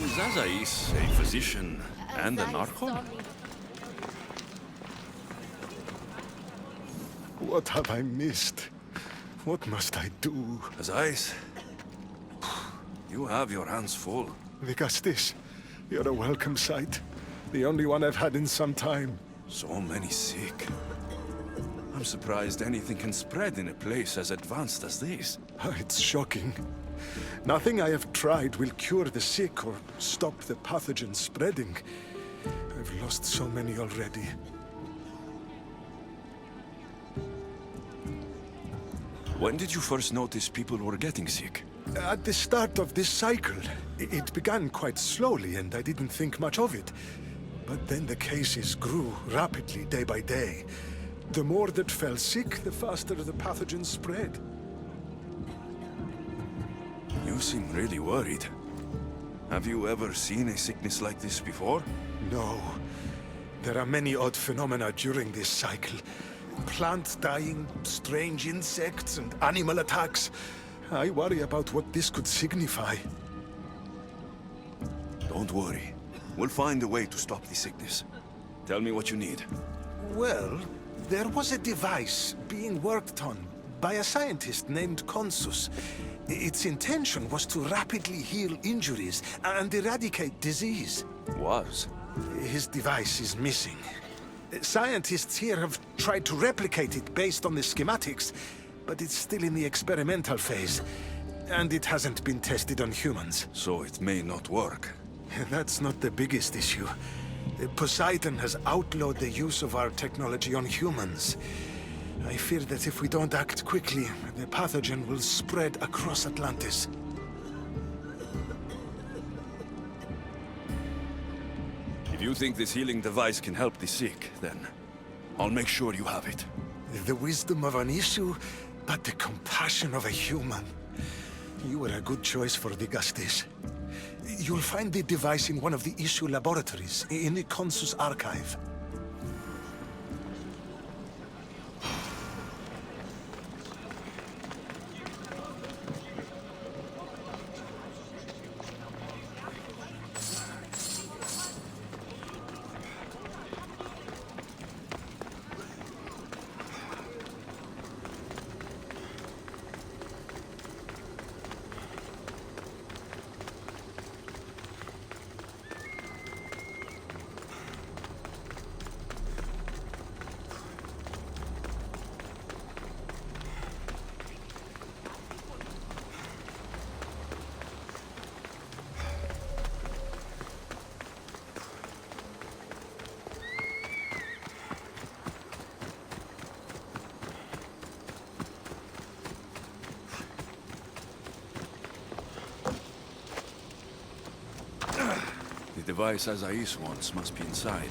Is Azais a physician and an archon? What have I missed? What must I do? Azais, you have your hands full. Vigastis, you're a welcome sight. The only one I've had in some time. So many sick. I'm surprised anything can spread in a place as advanced as this. It's shocking. Nothing I have tried will cure the sick or stop the pathogen spreading. I've lost so many already. When did you first notice people were getting sick? At the start of this cycle. It began quite slowly and I didn't think much of it. But then the cases grew rapidly day by day. The more that fell sick, the faster the pathogen spread. You seem really worried. Have you ever seen a sickness like this before? No. There are many odd phenomena during this cycle. Plant dying, strange insects, and animal attacks. I worry about what this could signify. Don't worry. We'll find a way to stop the sickness. Tell me what you need. Well, there was a device being worked on by a scientist named Consus. Its intention was to rapidly heal injuries and eradicate disease. Was? His device is missing. Scientists here have tried to replicate it based on the schematics, but it's still in the experimental phase, and it hasn't been tested on humans. So it may not work. That's not the biggest issue. Poseidon has outlawed the use of our technology on humans. I fear that if we don't act quickly, the pathogen will spread across Atlantis. If you think this healing device can help the sick, then I'll make sure you have it. The wisdom of an issue, but the compassion of a human. You were a good choice for Vigastis. You'll find the device in one of the issue laboratories, in the Consus archive. The device Azais wants must be inside.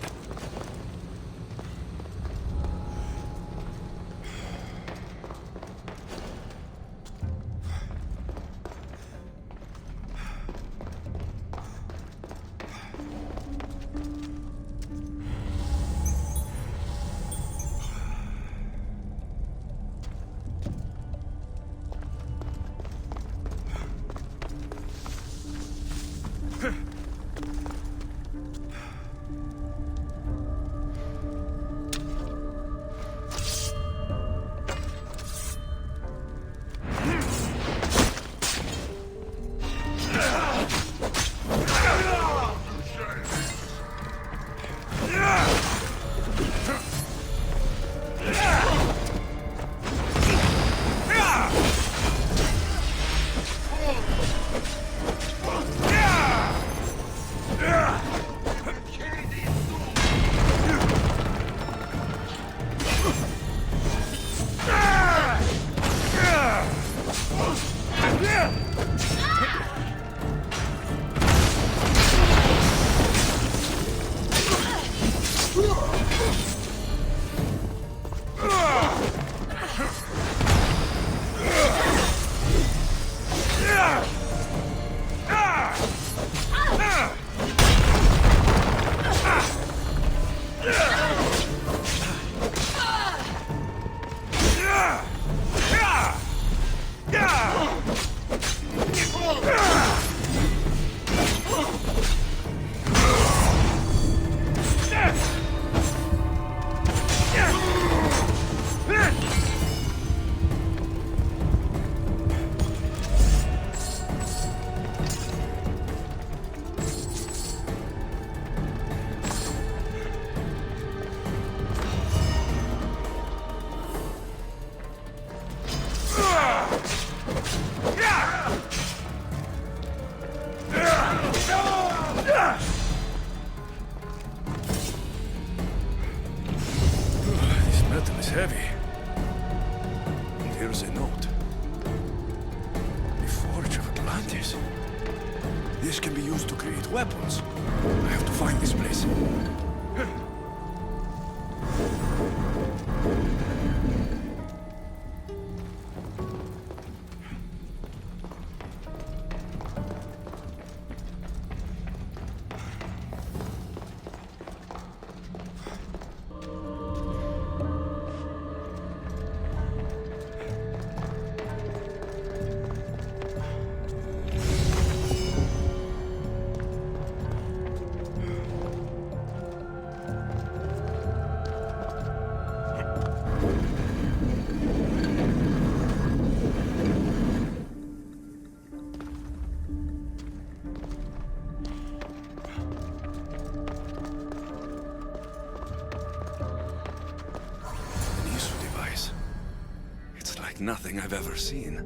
Atlantis. This can be used to create weapons. I have to find this place. Nothing I've ever seen.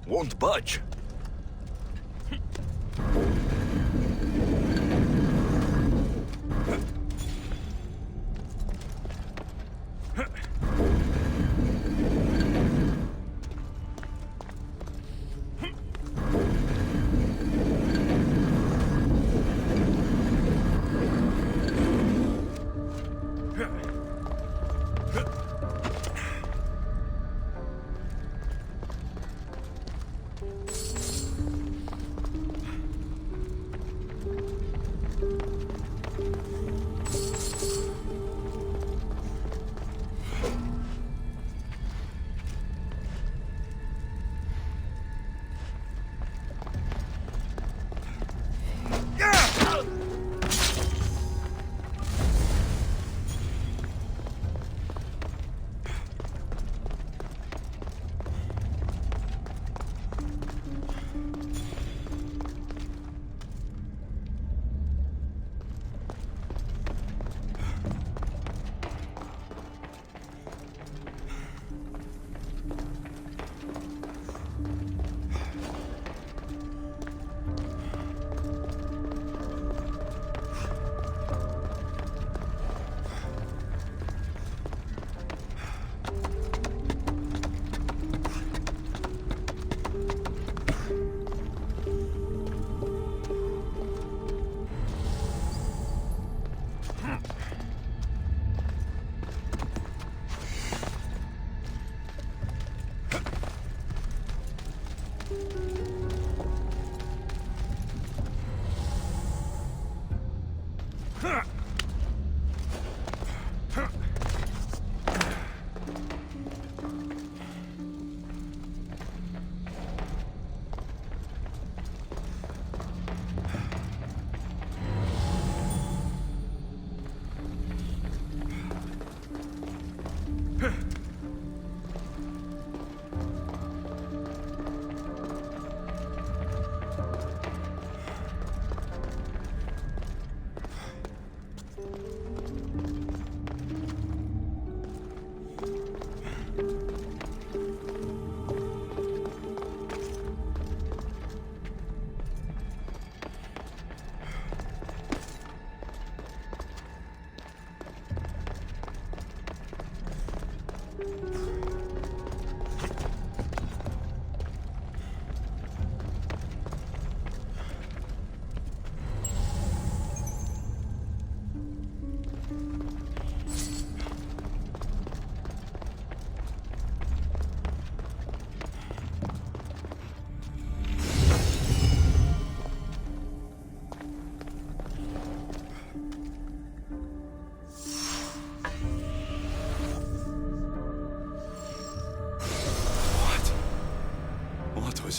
Won't budge.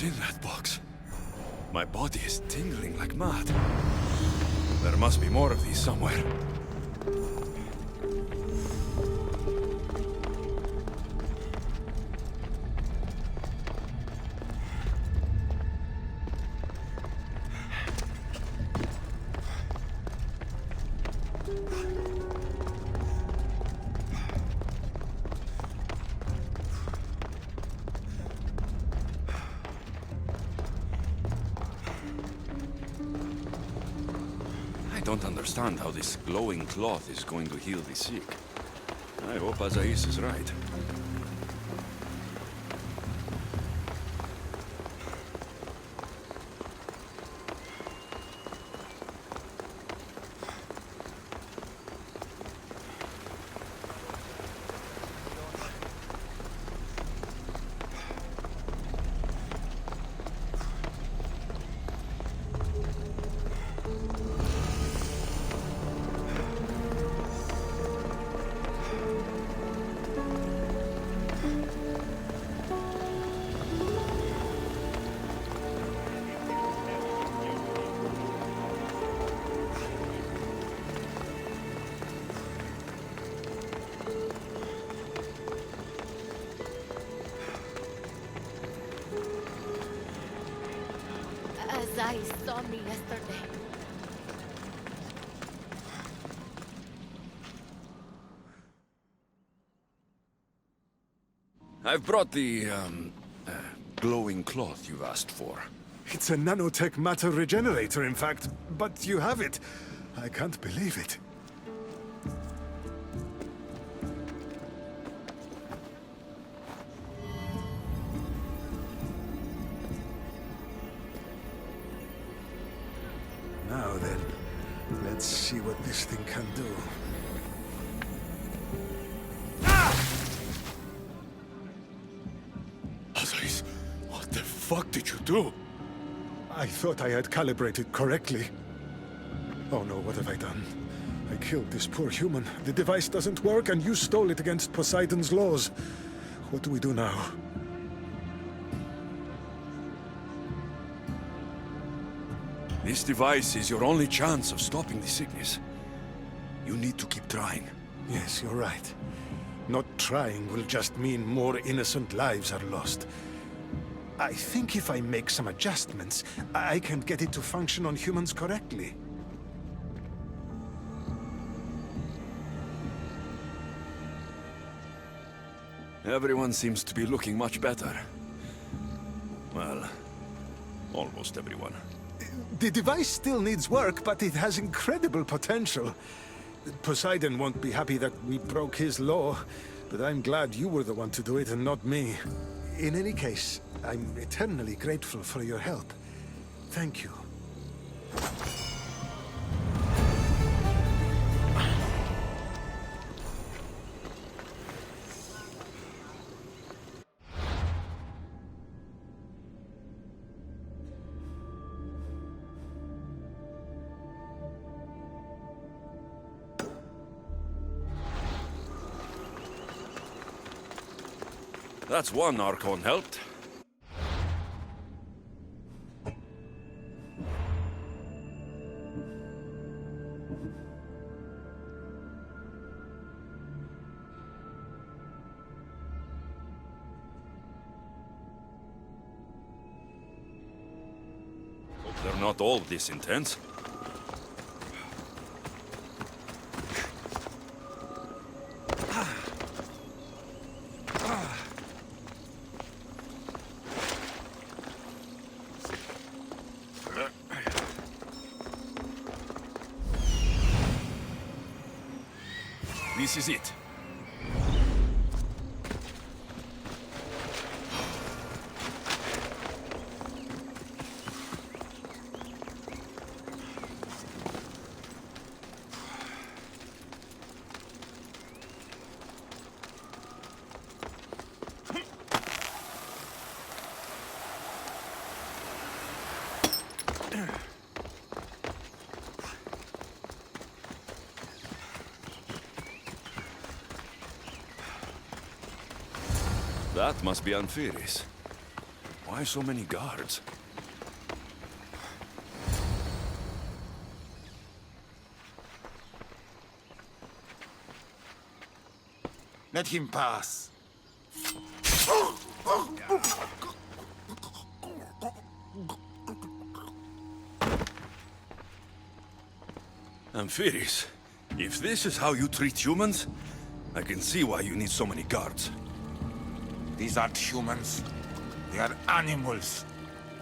In that box. My body is tingling like mad. There must be more of these somewhere. don't understand how this glowing cloth is going to heal the sick. I hope Azais is right. Azai saw me yesterday. I've brought the, glowing cloth you've asked for. It's a nanotech matter regenerator, in fact, but you have it. I can't believe it. Now then, let's see what this thing can do. Azais, what the fuck did you do? I thought I had calibrated correctly. Oh no, what have I done? I killed this poor human. The device doesn't work, and you stole it against Poseidon's laws. What do we do now? This device is your only chance of stopping the sickness. You need to keep trying. Yes, you're right. Not trying will just mean more innocent lives are lost. I think if I make some adjustments, I can get it to function on humans correctly. Everyone seems to be looking much better. Well, almost everyone. The device still needs work, but it has incredible potential. Poseidon won't be happy that we broke his law, but I'm glad you were the one to do it and not me. In any case, I'm eternally grateful for your help. Thank you. That's one Archon helped. Hope they're not all this intense. This is it. That must be Amphiris. Why so many guards? Let him pass. Amphiris, if this is how you treat humans, I can see why you need so many guards. These aren't humans. They are animals.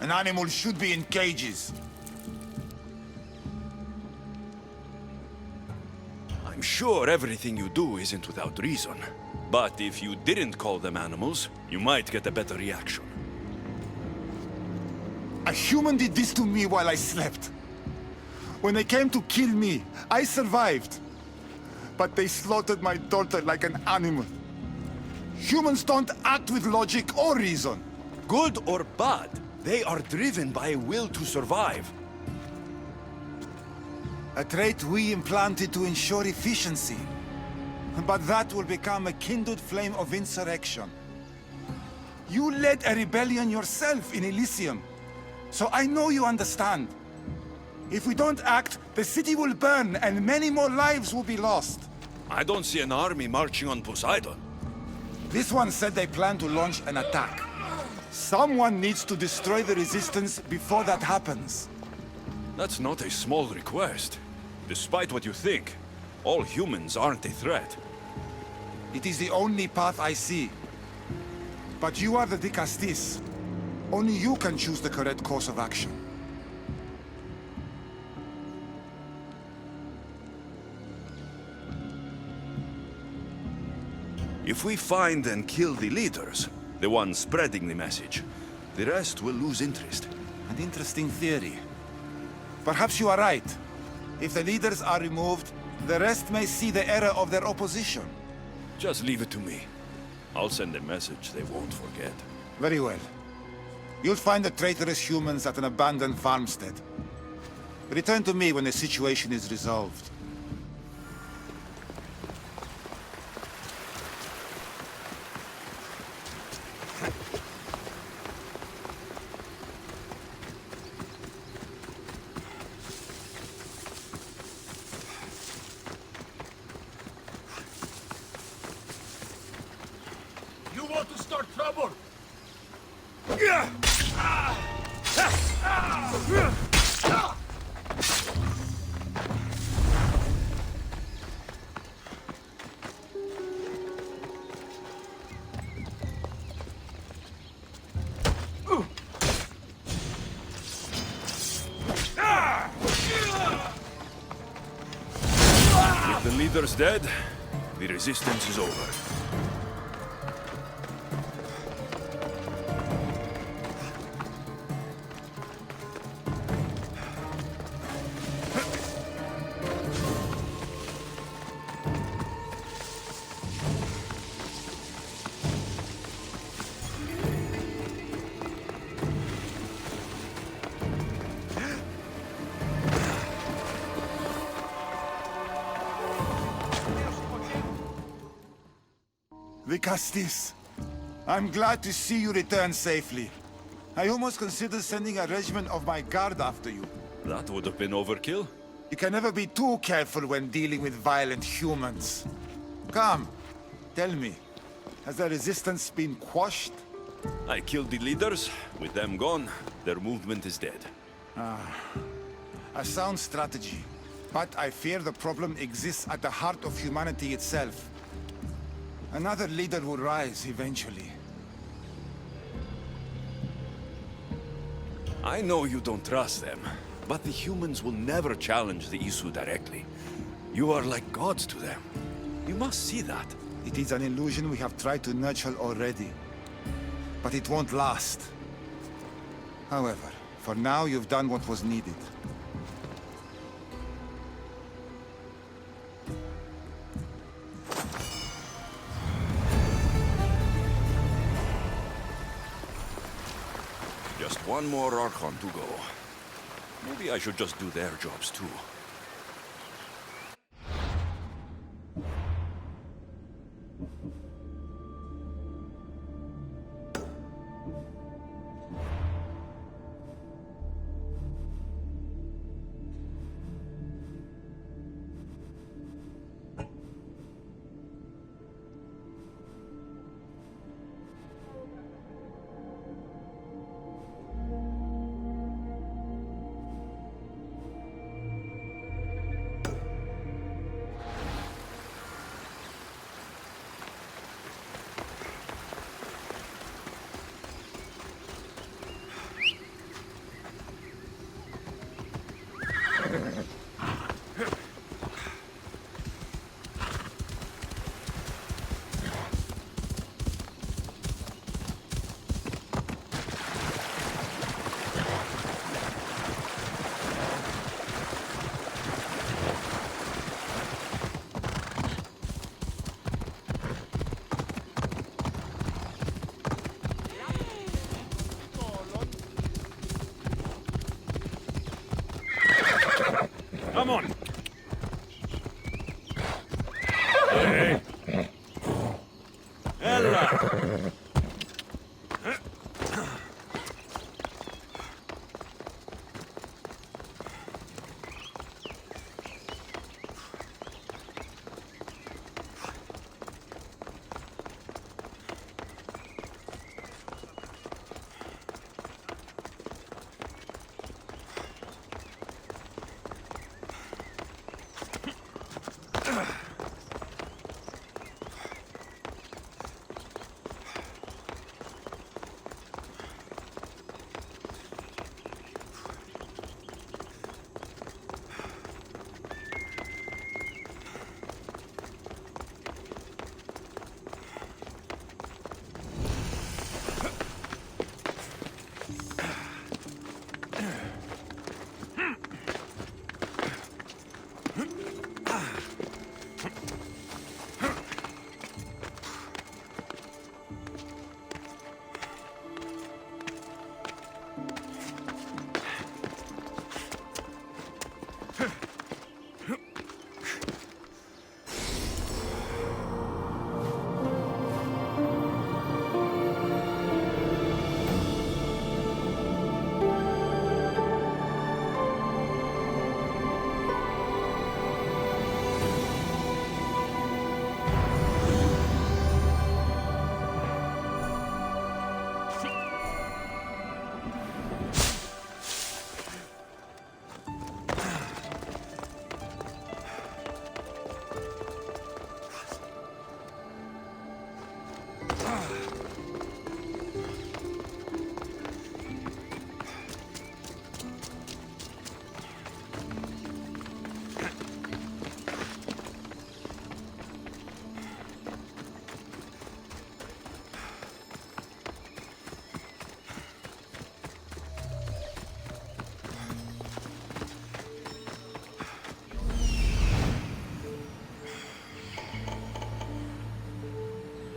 An animal should be in cages. I'm sure everything you do isn't without reason. But if you didn't call them animals, you might get a better reaction. A human did this to me while I slept. When they came to kill me, I survived. But they slaughtered my daughter like an animal. Humans don't act with logic or reason. Good or bad, they are driven by a will to survive. A trait we implanted to ensure efficiency. But that will become a kindled flame of insurrection. You led a rebellion yourself in Elysium, so I know you understand. If we don't act, the city will burn and many more lives will be lost. I don't see an army marching on Poseidon. This one said they plan to launch an attack. Someone needs to destroy the resistance before that happens. That's not a small request. Despite what you think, all humans aren't a threat. It is the only path I see. But you are the Dicastis. Only you can choose the correct course of action. If we find and kill the leaders, the ones spreading the message, the rest will lose interest. An interesting theory. Perhaps you are right. If the leaders are removed, the rest may see the error of their opposition. Just leave it to me. I'll send a message they won't forget. Very well. You'll find the traitorous humans at an abandoned farmstead. Return to me when the situation is resolved. You want to start trouble? If the leader's dead, the resistance is over. Vicastis, I'm glad to see you return safely. I almost considered sending a regiment of my guard after you. That would have been overkill. You can never be too careful when dealing with violent humans. Come, tell me, has the resistance been quashed? I killed the leaders. With them gone, their movement is dead. A sound strategy. But I fear the problem exists at the heart of humanity itself. Another leader will rise eventually. I know you don't trust them, but the humans will never challenge the Isu directly. You are like gods to them. You must see that. It is an illusion we have tried to nurture already. But it won't last. However, for now you've done what was needed. Just one more Archon to go. Maybe I should just do their jobs too.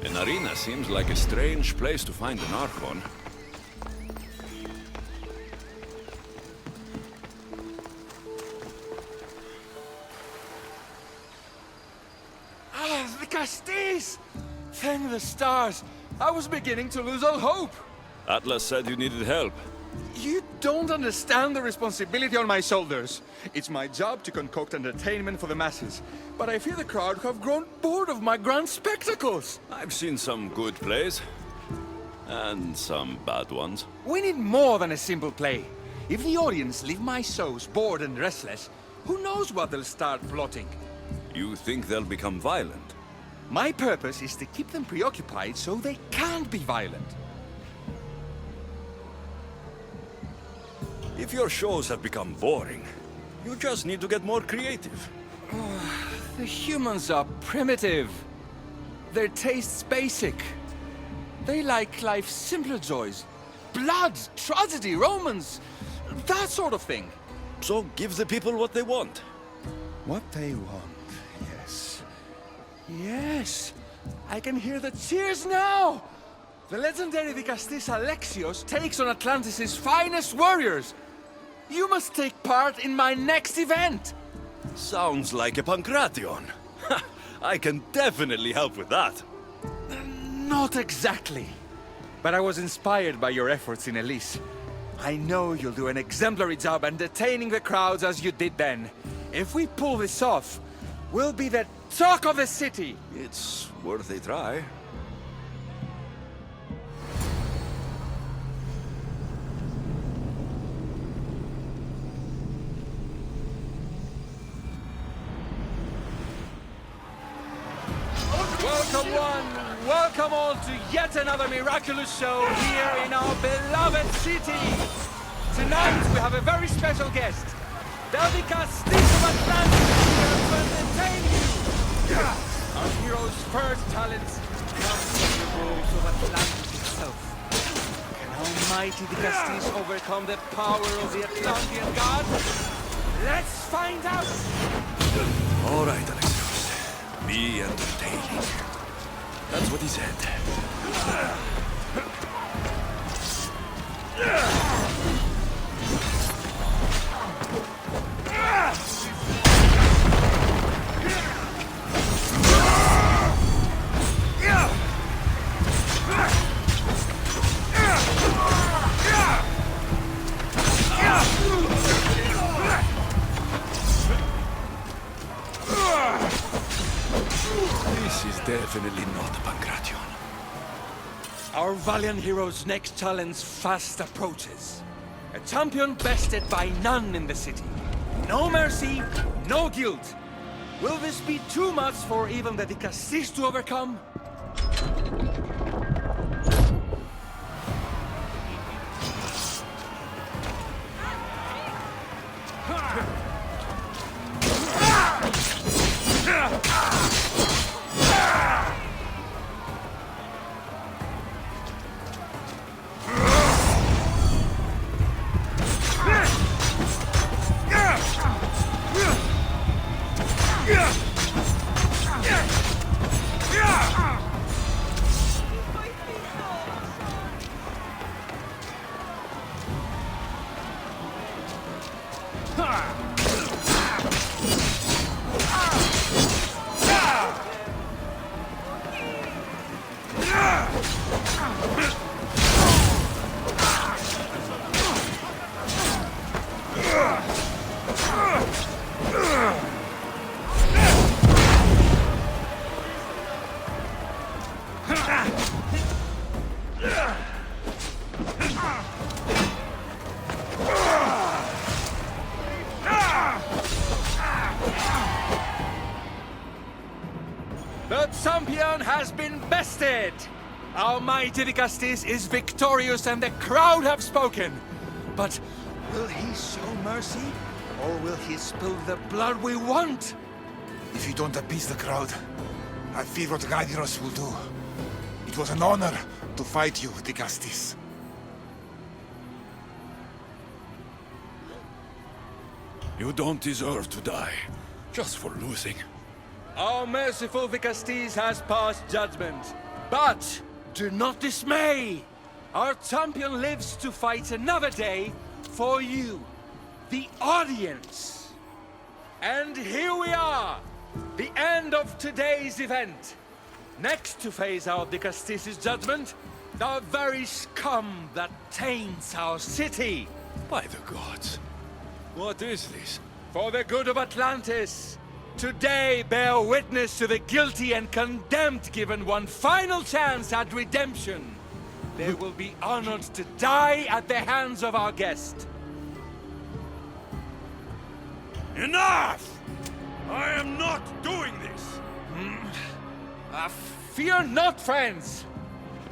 An arena seems like a strange place to find an Archon. Ah, the Castis! Thank the stars. I was beginning to lose all hope. Atlas said you needed help. You don't understand the responsibility on my shoulders. It's my job to concoct entertainment for the masses. But I fear the crowd have grown bored of my grand spectacles. I've seen some good plays. And some bad ones. We need more than a simple play. If the audience leave my shows bored and restless, who knows what they'll start plotting? You think they'll become violent? My purpose is to keep them preoccupied so they can't be violent. If your shows have become boring, you just need to get more creative. The humans are primitive. Their tastes basic. They like life's simpler joys. Blood, tragedy, romance, that sort of thing. So give the people what they want. What they want, yes. Yes, I can hear the cheers now! The legendary Vicastis Alexios takes on Atlantis' finest warriors. You must take part in my next event. Sounds like a Pancration. I can definitely help with that. Not exactly. But I was inspired by your efforts in Elise. I know you'll do an exemplary job entertaining the crowds as you did then. If we pull this off, we'll be the talk of the city. It's worth a try. Welcome one, welcome all to yet another miraculous show here in our beloved city. Tonight we have a very special guest. The Vicastis of Atlantis here to entertain you. Our hero's first talent comes from the rules of Atlantis itself. Can almighty Vicastis overcome the power of the Atlantean god? Let's find out! All right, Alexios. Be entertaining. That's what he said. This is definitely not a Pancration. Our valiant hero's next challenge fast approaches. A champion bested by none in the city. No mercy, no guilt. Will this be too much for even the Vicastis to overcome? The champion has been bested! Our mighty Vicastis is victorious and the crowd have spoken. But will he show mercy? Or will he spill the blood we want? If you don't appease the crowd, I fear what Gaidiros will do. It was an honor to fight you, Vicastis. You don't deserve to die, just for losing. Our merciful Vicastis has passed judgment. But do not dismay. Our champion lives to fight another day for you, the audience. And here we are, the end of today's event. Next to face our Dicastis' judgment, the very scum that taints our city. By the gods. What is this? For the good of Atlantis, today bear witness to the guilty and condemned given one final chance at redemption. They will be honored to die at the hands of our guest. Enough! I am not doing this! Fear not, friends.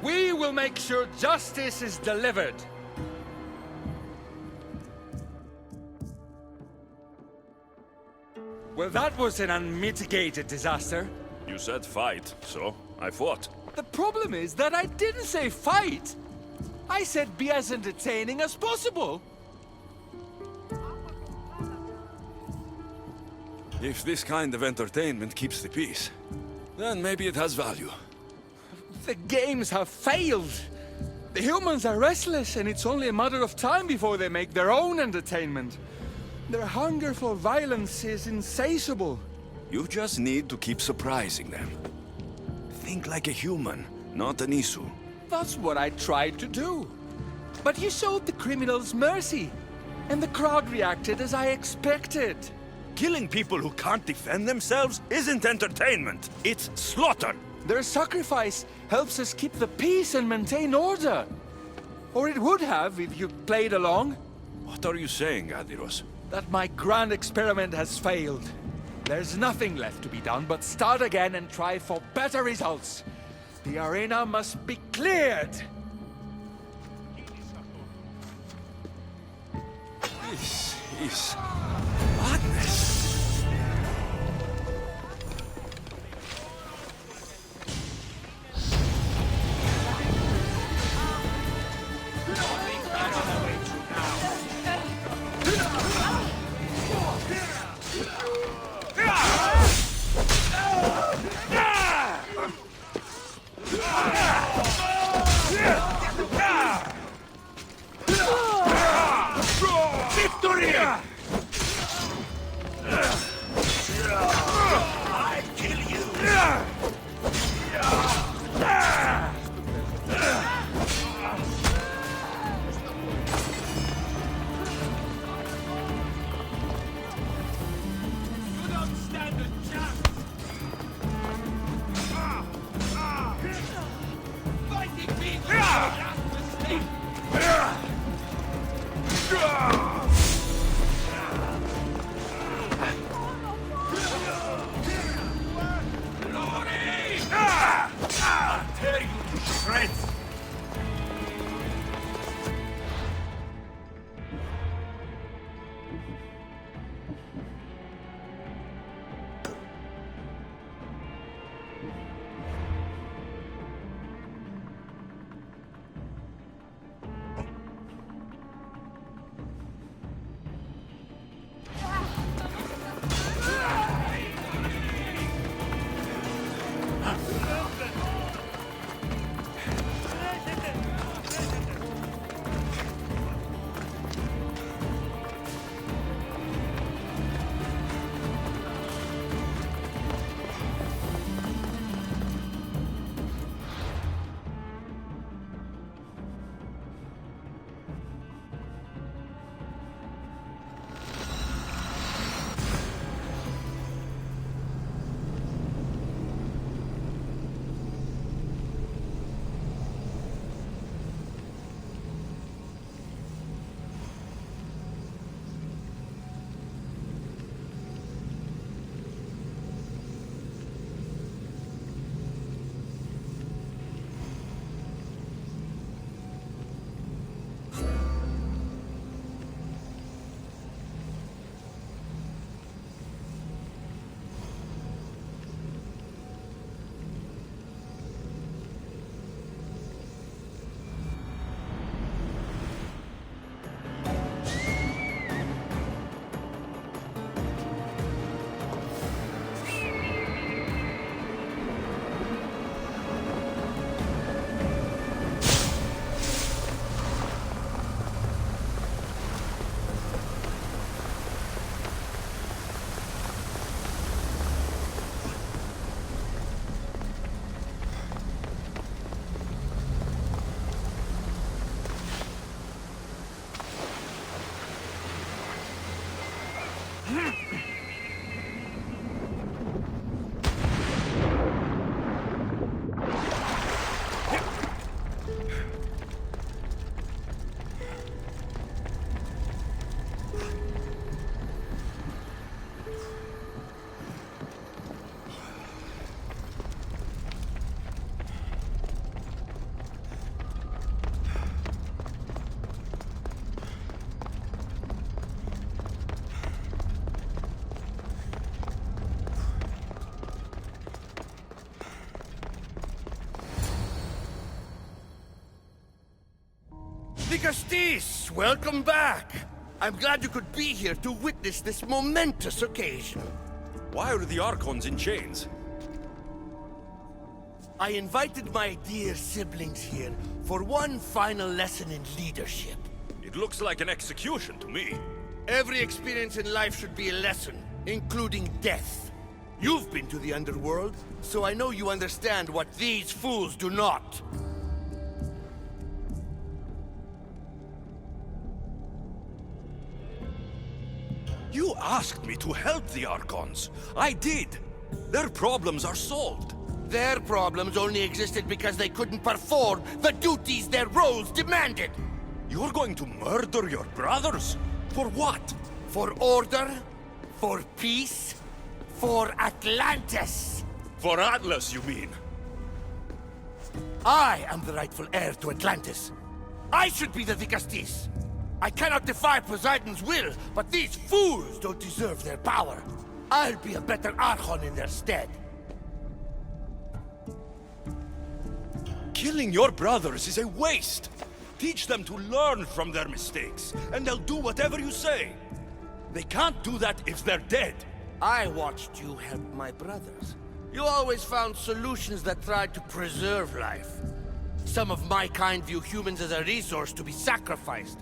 We will make sure justice is delivered. Well, that was an unmitigated disaster. You said fight, so I fought. The problem is that I didn't say fight. I said be as entertaining as possible. If this kind of entertainment keeps the peace, then maybe it has value. The games have failed. The humans are restless, and it's only a matter of time before they make their own entertainment. Their hunger for violence is insatiable. You just need to keep surprising them. Think like a human, not an Isu. That's what I tried to do. But you showed the criminals mercy, and the crowd reacted as I expected. Killing people who can't defend themselves isn't entertainment. It's slaughter. Their sacrifice helps us keep the peace and maintain order. Or it would have if you played along. What are you saying, Adiros? That my grand experiment has failed. There's nothing left to be done but start again and try for better results. The arena must be cleared. This is madness. Victory! Vigastis, welcome back. I'm glad you could be here to witness this momentous occasion. Why are the Archons in chains? I invited my dear siblings here for one final lesson in leadership. It looks like an execution to me. Every experience in life should be a lesson, including death. You've been to the underworld, so I know you understand what these fools do not. You asked me to help the Archons. I did. Their problems are solved. Their problems only existed because they couldn't perform the duties their roles demanded. You're going to murder your brothers? For what? For order, for peace, for Atlantis. For Atlas, you mean? I am the rightful heir to Atlantis. I should be the Vigastis. I cannot defy Poseidon's will, but these fools don't deserve their power. I'll be a better Archon in their stead. Killing your brothers is a waste. Teach them to learn from their mistakes, and they'll do whatever you say. They can't do that if they're dead. I watched you help my brothers. You always found solutions that tried to preserve life. Some of my kind view humans as a resource to be sacrificed.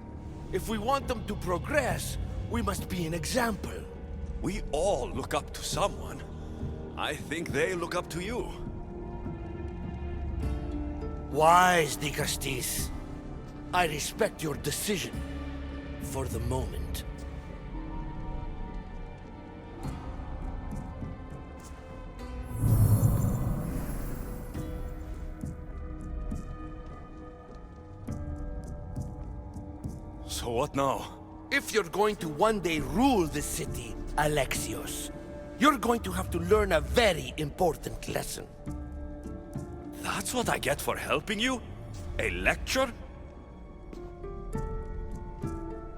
If we want them to progress, we must be an example. We all look up to someone. I think they look up to you. Wise, Vigastis. I respect your decision. For the moment. So what now? If you're going to one day rule the city, Alexios, you're going to have to learn a very important lesson. That's what I get for helping you? A lecture?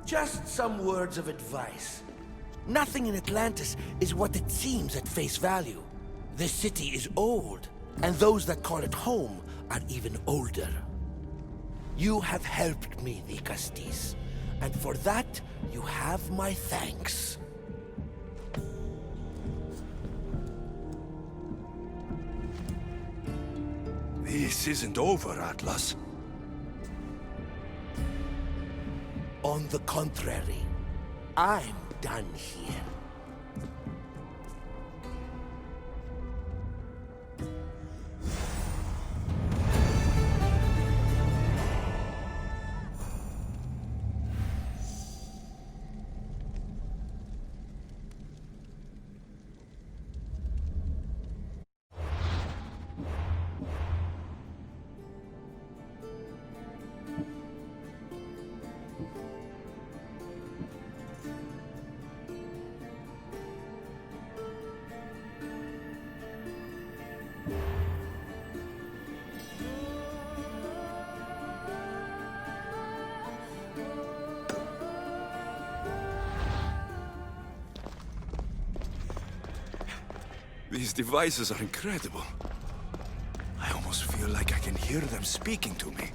Just some words of advice. Nothing in Atlantis is what it seems at face value. This city is old, and those that call it home are even older. You have helped me, Vigastis, and for that, you have my thanks. This isn't over, Atlas. On the contrary, I'm done here. These devices are incredible. I almost feel like I can hear them speaking to me.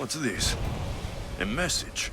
What's this? A message?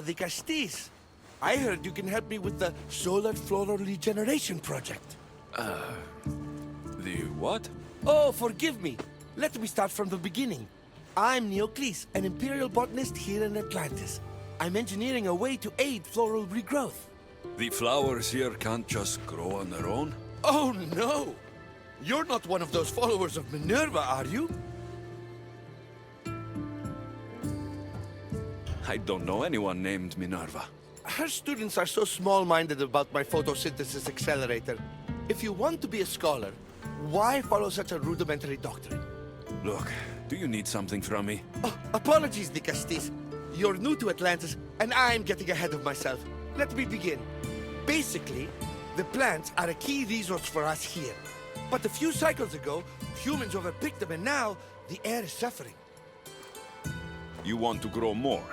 the Castis. I heard you can help me with the solar floral regeneration project. The what? Oh, forgive me. Let me start from the beginning. I'm Neocles, an imperial botanist here in Atlantis. I'm engineering a way to aid floral regrowth. The flowers here can't just grow on their own? Oh, no! You're not one of those followers of Minerva, are you? I don't know anyone named Minerva. Her students are so small-minded about my photosynthesis accelerator. If you want to be a scholar, why follow such a rudimentary doctrine? Look, do you need something from me? Oh, apologies, Nicastis. You're new to Atlantis, and I'm getting ahead of myself. Let me begin. Basically, the plants are a key resource for us here. But a few cycles ago, humans overpicked them, and now the air is suffering. You want to grow more?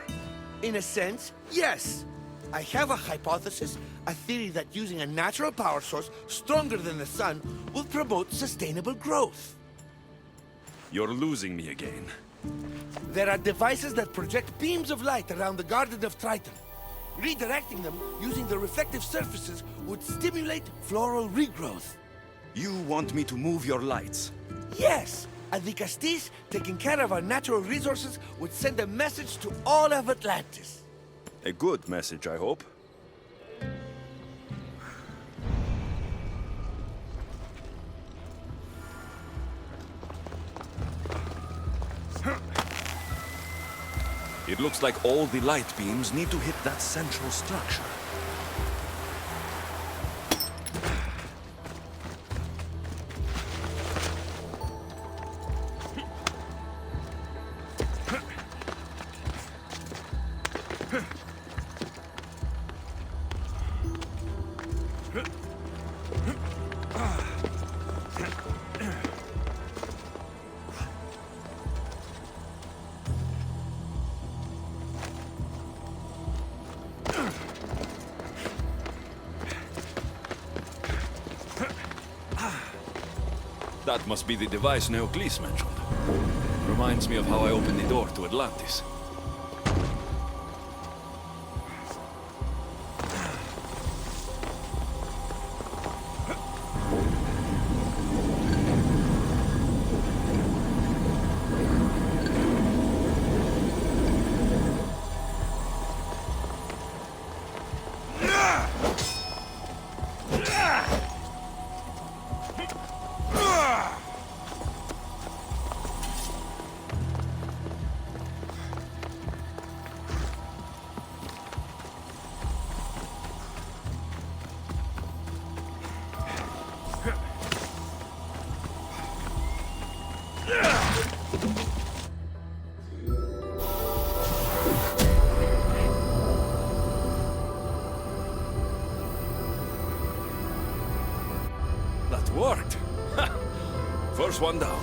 In a sense, yes. I have a hypothesis, a theory that using a natural power source stronger than the sun will promote sustainable growth. You're losing me again. There are devices that project beams of light around the Garden of Triton. Redirecting them using the reflective surfaces would stimulate floral regrowth. You want me to move your lights? Yes! And the Castis, taking care of our natural resources, would send a message to all of Atlantis. A good message, I hope. It looks like all the light beams need to hit that central structure. That must be the device Neocles mentioned. Reminds me of how I opened the door to Atlantis. That worked. First one down.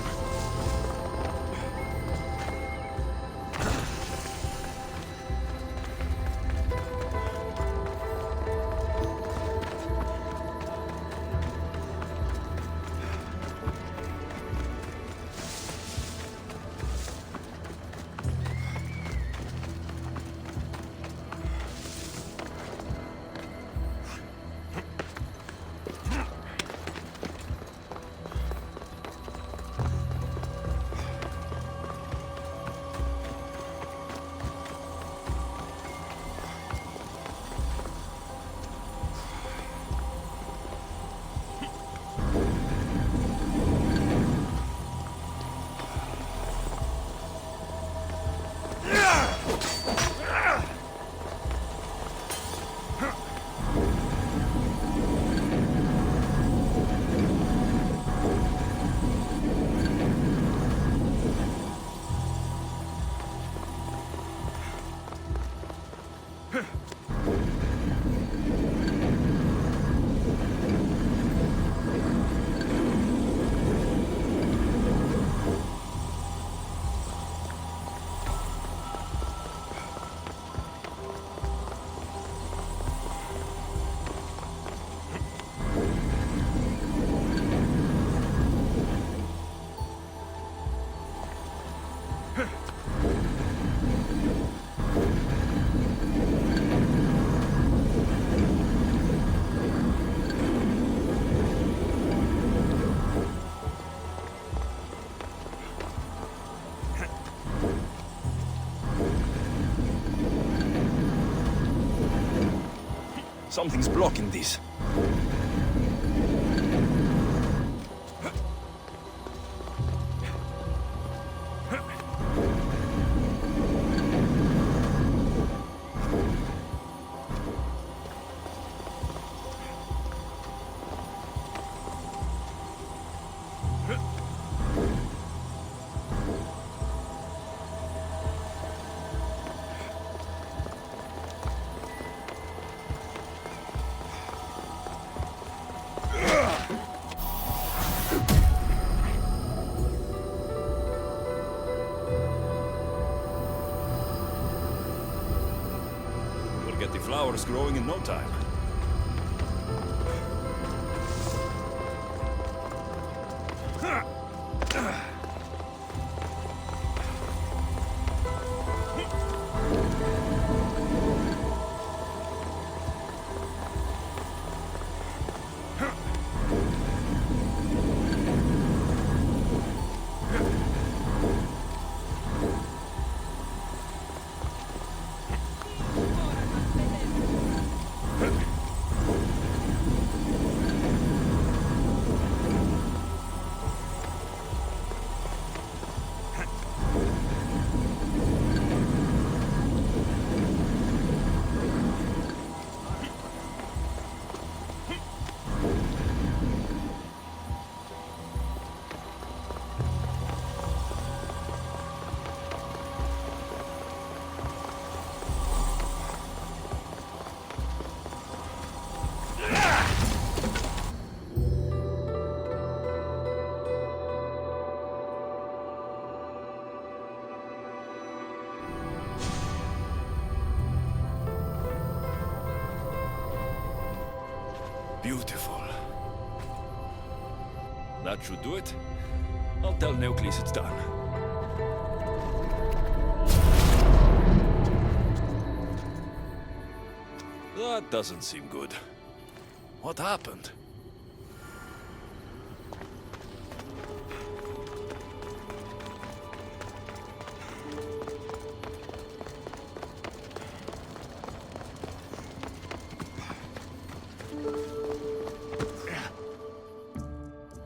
Something's blocking this. We'll get the flowers growing in no time. Beautiful. That should do it. I'll tell Neocles it's done. That doesn't seem good. What happened?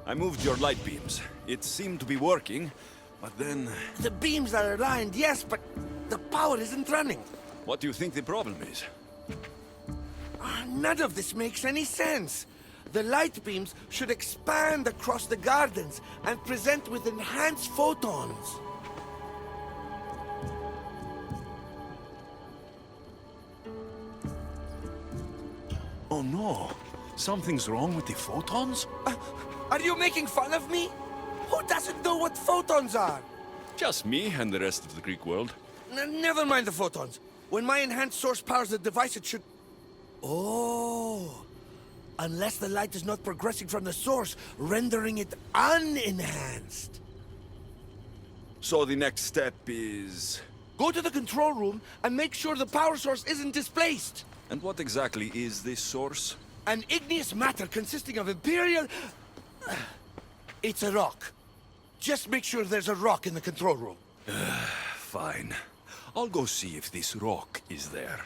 I moved your light beams. It seemed to be working, but then... The beams are aligned, yes, but the power isn't running. What do you think the problem is? None of this makes any sense. The light beams should expand across the gardens and present with enhanced photons. Oh no! Something's wrong with the photons? Are you making fun of me? Who doesn't know what photons are? Just me and the rest of the Greek world. Never mind the photons. When my enhanced source powers the device, it should... Oh! Unless the light is not progressing from the source, rendering it unenhanced. So the next step is... Go to the control room and make sure the power source isn't displaced. And what exactly is this source? An igneous matter consisting of Imperial... It's a rock. Just make sure there's a rock in the control room. Fine. I'll go see if this rock is there.